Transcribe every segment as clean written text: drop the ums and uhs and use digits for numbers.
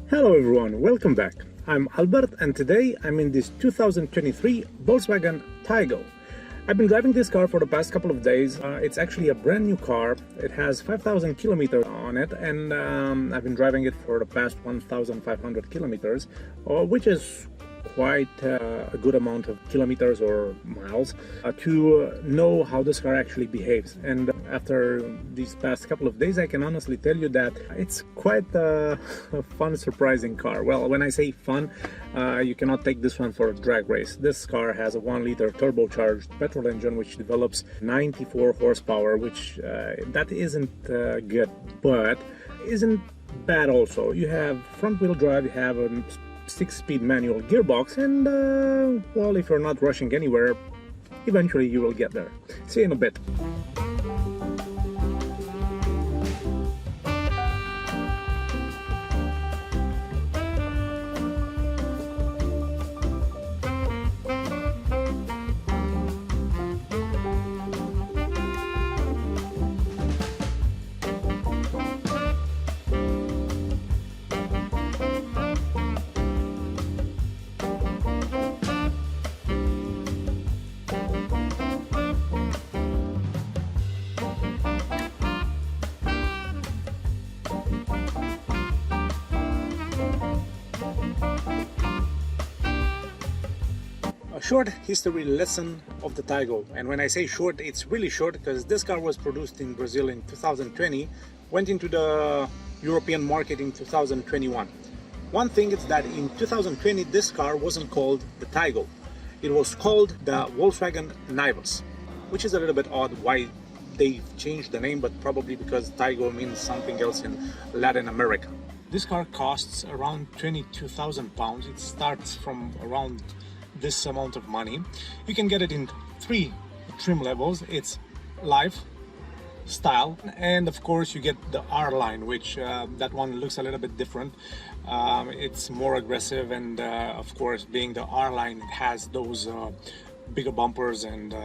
Hello everyone, welcome back. I'm Albert and today I'm in this 2023 Volkswagen Taigo. I've been driving this car for the past couple of days. It's actually a brand new car. It has 5,000 kilometers on it and I've been driving it for the past 1,500 kilometers, which is quite a good amount of kilometers or miles to know how this car actually behaves. And after these past couple of days, I can honestly tell you that it's quite a fun, surprising car. Well, when I say fun, you cannot take this one for a drag race. This car has a 1-liter turbocharged petrol engine which develops 94 horsepower, which that isn't good, but isn't bad also. You have front-wheel drive, you have a 6-speed manual gearbox, and well, if you're not rushing anywhere, eventually you will get there. See you in a bit. A short history lesson of the Taigo, and when I say short, it's really short because this car was produced in Brazil in 2020, went into the European market in 2021. One thing is that in 2020 this car wasn't called the Taigo, it was called the Volkswagen Nivus, which is a little bit odd why they changed the name, but probably because Taigo means something else in Latin America. This car costs around 22,000 pounds. It starts from around this amount of money. You can get it in 3 trim levels. It's Life, Style, and of course you get the R line, which that one looks a little bit different. It's more aggressive, and of course, being the R line, it has those bigger bumpers, and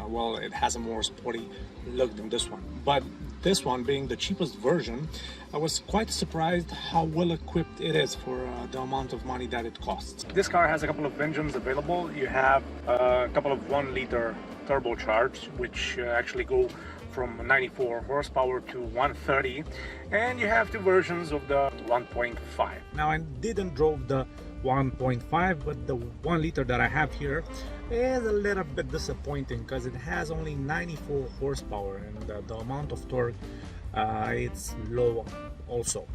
well, it has a more sporty look than this one. But this one, being the cheapest version, I was quite surprised how well equipped it is for the amount of money that it costs. This car has a couple of engines available. You have a couple of 1-liter turbocharged, which actually go from 94 horsepower to 130, and you have 2 versions of the 1.5. Now, I didn't drove the 1.5, but the 1-liter that I have here is a little bit disappointing because it has only 94 horsepower, and the amount of torque it's low also.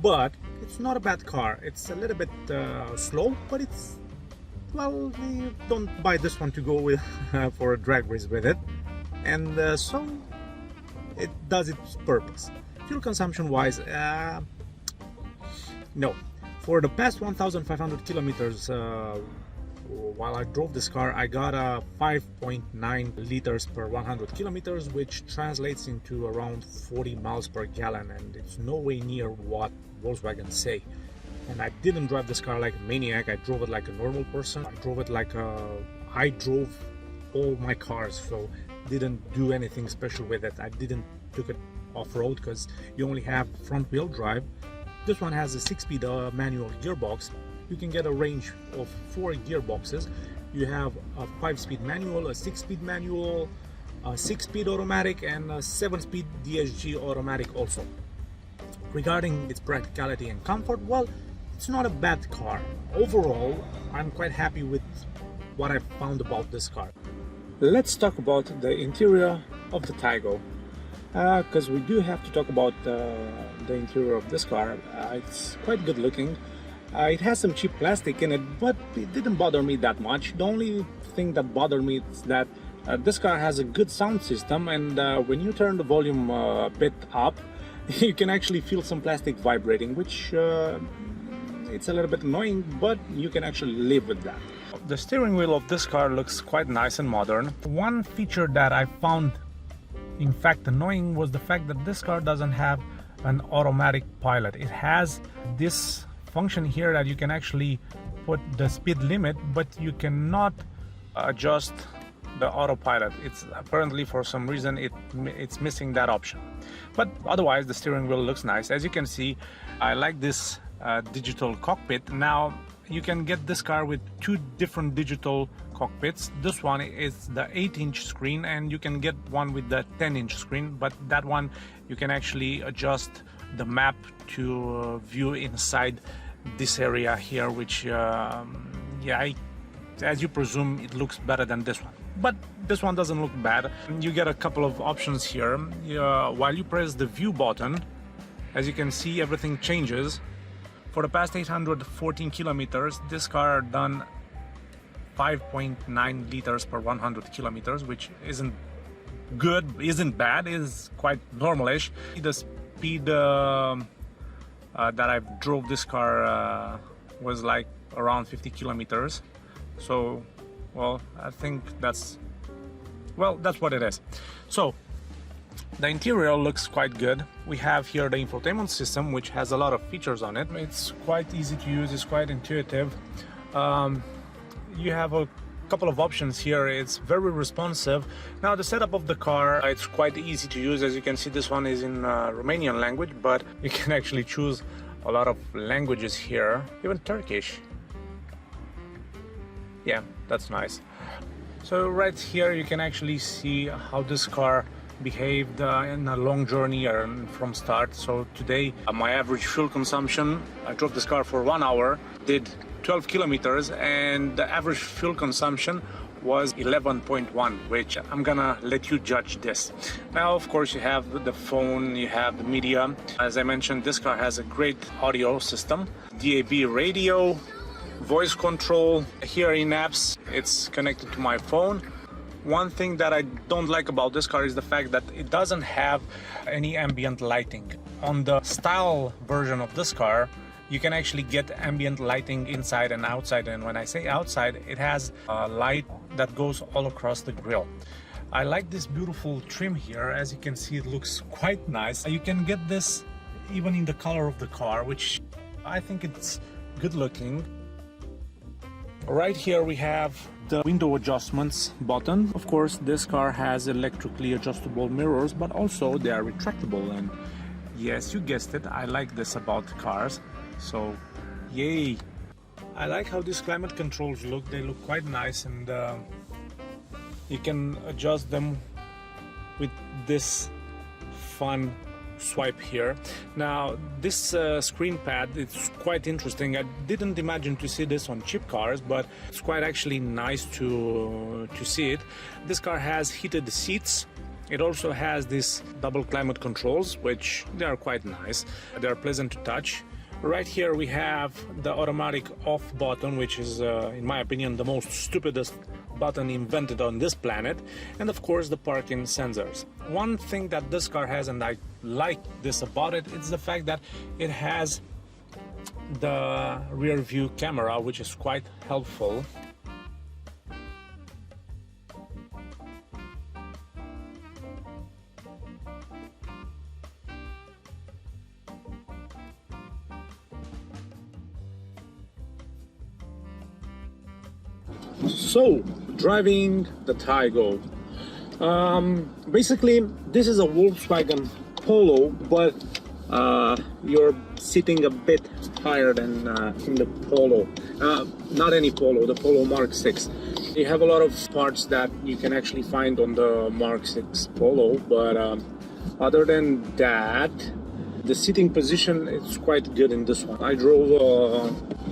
But it's not a bad car. It's a little bit slow, but it's, well, you don't buy this one to go with for a drag race with it, and so it does its purpose. Fuel consumption wise, no. For the past 1,500 kilometers while I drove this car, I got a 5.9 liters per 100 kilometers, which translates into around 40 miles per gallon, and it's no way near what Volkswagen say. And I didn't drive this car like a maniac. I drove it like a normal person. I drove it like I drove all my cars, so didn't do anything special with it. I didn't took it off-road because you only have front-wheel drive. This one has a 6-speed manual gearbox. You can get a range of 4 gearboxes. You have a 5-speed manual, a 6-speed manual, a 6-speed automatic, and a 7-speed DSG automatic also. Regarding its practicality and comfort, well, it's not a bad car. Overall, I'm quite happy with what I found about this car. Let's talk about the interior of the Taigo, because we do have to talk about the interior of this car. It's quite good looking. It has some cheap plastic in it, but it didn't bother me that much. The only thing that bothered me is that this car has a good sound system, and when you turn the volume a bit up, you can actually feel some plastic vibrating, which it's a little bit annoying, but you can actually live with that. The steering wheel of this car looks quite nice and modern. One feature that I found in fact annoying was the fact that this car doesn't have an automatic pilot. It has this function here that you can actually put the speed limit, but you cannot adjust the autopilot. It's apparently for some reason it's missing that option. But otherwise the steering wheel looks nice. As you can see, I like this digital cockpit. Now you can get this car with two different digital cockpits. This one is the 8-inch screen, and you can get one with the 10-inch screen, but that one you can actually adjust the map to view inside this area here, which as you presume, it looks better than this one. But this one doesn't look bad. You get a couple of options here. While you press the view button, as you can see, everything changes. For the past 814 kilometers, this car done 5.9 liters per 100 kilometers, which isn't good, isn't bad, is quite normalish. The speed that I drove this car was like around 50 kilometers. So, well, I think that's what it is. So, the interior looks quite good. We have here the infotainment system, which has a lot of features on it. It's quite easy to use, it's quite intuitive. You have a couple of options here. It's very responsive. Now the setup of the car, it's quite easy to use. As you can see, this one is in Romanian language, but you can actually choose a lot of languages here, even Turkish. Yeah, that's nice. So right here you can actually see how this car behaved in a long journey from start. So today my average fuel consumption, I drove this car for 1 hour, did 12 kilometers, and the average fuel consumption was 11.1, which I'm gonna let you judge this. Now, of course, you have the phone, you have the media. As I mentioned, this car has a great audio system, DAB radio, voice control. Here in apps, it's connected to my phone. One thing that I don't like about this car is the fact that it doesn't have any ambient lighting. On the style version of this car, you can actually get ambient lighting inside and outside, and when I say outside, it has a light that goes all across the grille. I like this beautiful trim here. As you can see, it looks quite nice. You can get this even in the color of the car, which I think it's good looking. Right here we have the window adjustments button. Of course, this car has electrically adjustable mirrors, but also they are retractable, and yes, you guessed it, I like this about cars, so yay. I like how these climate controls look. They look quite nice, and you can adjust them with this fun swipe here. Now this screen pad, it's quite interesting. I didn't imagine to see this on cheap cars, but it's quite actually nice to see it. This car has heated seats. It also has these double climate controls, which they are quite nice. They are pleasant to touch. Right here we have the automatic off button, which is in my opinion the most stupidest button invented on this planet, and of course the parking sensors. One thing that this car has, and I like this about it, it's the fact that it has the rear view camera, which is quite helpful. So, driving the Taigo. Basically, this is a Volkswagen Polo, but you're sitting a bit higher than in the Polo. Not any Polo, the Polo Mark 6. You have a lot of parts that you can actually find on the Mark 6 Polo, but other than that, the seating position is quite good in this one. I drove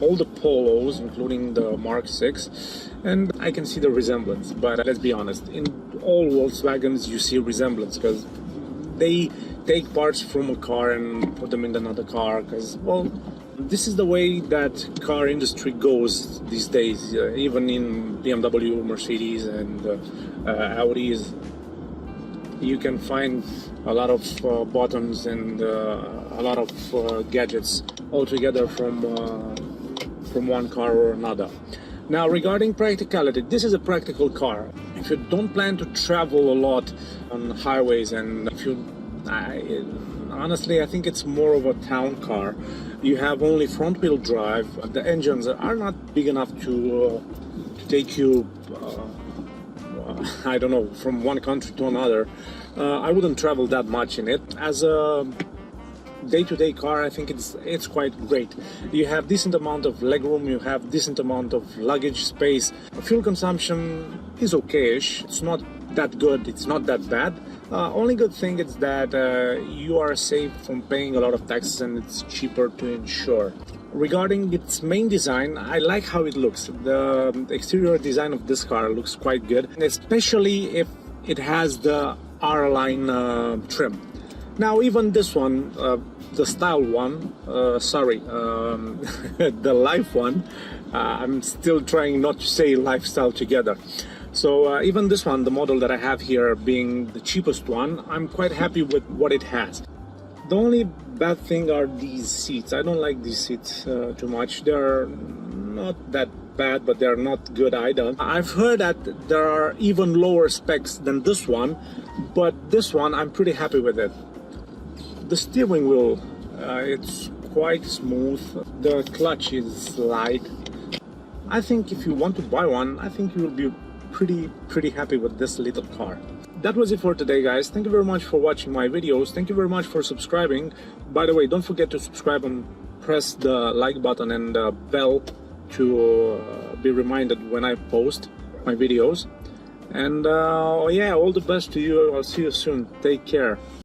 all the Polos, including the Mark 6, and I can see the resemblance. But let's be honest, in all Volkswagens you see resemblance, because they take parts from a car and put them in another car, because, well, this is the way that car industry goes these days. Even in BMW, Mercedes, and Audis, you can find a lot of buttons and a lot of gadgets all together from one car or another. Now, regarding practicality, this is a practical car. If you don't plan to travel a lot on highways, and if you, honestly, I think it's more of a town car. You have only front-wheel drive. The engines are not big enough to take you I don't know, from one country to another, I wouldn't travel that much in it. As a day-to-day car, I think it's quite great. You have decent amount of legroom, you have decent amount of luggage space. Fuel consumption is okayish. It's not that good, it's not that bad. Only good thing is that you are safe from paying a lot of taxes and it's cheaper to insure. Regarding its main design, I like how it looks. The exterior design of this car looks quite good, especially if it has the R-line trim. Now even this one, the style one, the life one, I'm still trying not to say lifestyle together. So even this one, the model that I have here being the cheapest one, I'm quite happy with what it has. The only bad thing are these seats. I don't like these seats too much. They're not that bad, but they're not good either. I've heard that there are even lower specs than this one, but this one I'm pretty happy with it. The steering wheel, it's quite smooth. The clutch is light. I think if you want to buy one, I think you will be pretty happy with this little car. That was it for today, guys. Thank you very much for watching my videos. Thank you very much for subscribing. By the way, don't forget to subscribe and press the like button and the bell to be reminded when I post my videos. And yeah, all the best to you. I'll see you soon. Take care.